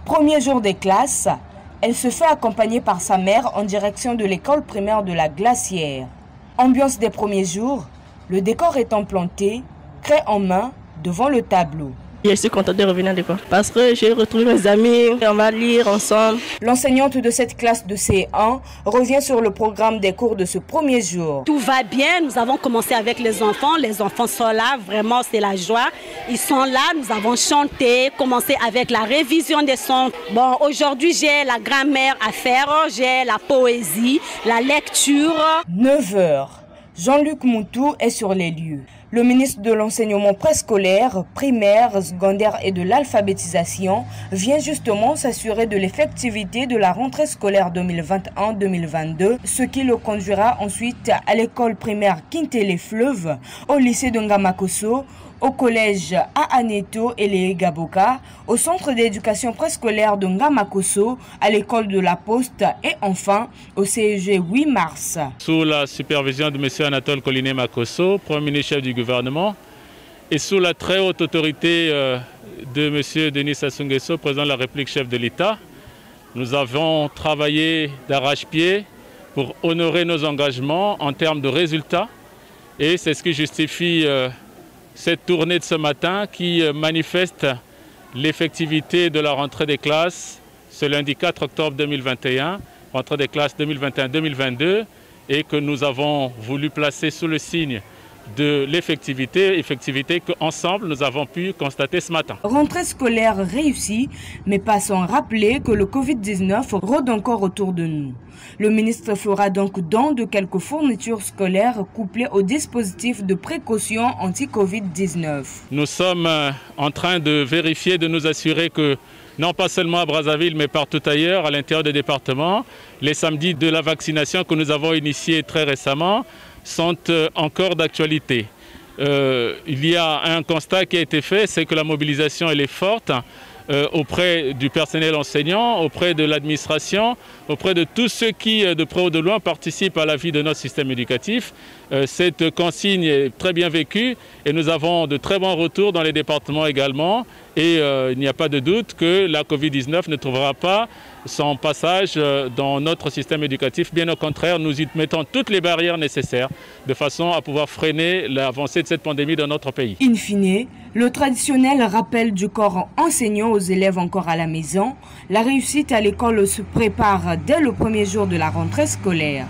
Premier jour des classes, elle se fait accompagner par sa mère en direction de l'école primaire de la Glacière. Ambiance des premiers jours, le décor étant planté, craie en main devant le tableau. Je suis contente de revenir à l'école parce que j'ai retrouvé mes amis, on va lire ensemble. L'enseignante de cette classe de CE1 revient sur le programme des cours de ce premier jour. Tout va bien, nous avons commencé avec les enfants sont là, vraiment c'est la joie. Ils sont là, nous avons chanté, commencé avec la révision des sons. Bon, aujourd'hui j'ai la grammaire à faire, j'ai la poésie, la lecture. 9 h, Jean-Luc Moutou est sur les lieux. Le ministre de l'enseignement préscolaire, primaire, secondaire et de l'alphabétisation vient justement s'assurer de l'effectivité de la rentrée scolaire 2021-2022, ce qui le conduira ensuite à l'école primaire Kintele-Fleuve, au lycée de Ngamakoso, au collège Aaneto et les Gaboka, au centre d'éducation préscolaire de Ngamakoso, à l'école de la Poste et enfin au CEG 8 mars. Sous la supervision de M. Anatole Coliné Makosso, Premier ministre chef du gouvernement, et sous la très haute autorité de M. Denis Sassou Nguesso, président de la République, chef de l'État, nous avons travaillé d'arrache-pied pour honorer nos engagements en termes de résultats et c'est ce qui justifie cette tournée de ce matin qui manifeste l'effectivité de la rentrée des classes ce lundi 4 octobre 2021, rentrée des classes 2021-2022, et que nous avons voulu placer sous le signe de l'effectivité, effectivité qu'ensemble nous avons pu constater ce matin. Rentrée scolaire réussie, mais pas sans rappeler que le Covid-19 rôde encore autour de nous. Le ministre fera donc don de quelques fournitures scolaires couplées au dispositif de précaution anti-Covid-19. Nous sommes en train de vérifier, de nous assurer que, non pas seulement à Brazzaville, mais partout ailleurs, à l'intérieur des départements, les samedis de la vaccination que nous avons initiés très récemment sont encore d'actualité. Il y a un constat qui a été fait, c'est que la mobilisation elle est forte auprès du personnel enseignant, auprès de l'administration, auprès de tous ceux qui, de près ou de loin, participent à la vie de notre système éducatif. Cette consigne est très bien vécue et nous avons de très bons retours dans les départements également. Et il n'y a pas de doute que la Covid-19 ne trouvera pas son passage dans notre système éducatif. Bien au contraire, nous y mettons toutes les barrières nécessaires de façon à pouvoir freiner l'avancée de cette pandémie dans notre pays. In fine, le traditionnel rappel du corps enseignant aux élèves encore à la maison, la réussite à l'école se prépare dès le premier jour de la rentrée scolaire.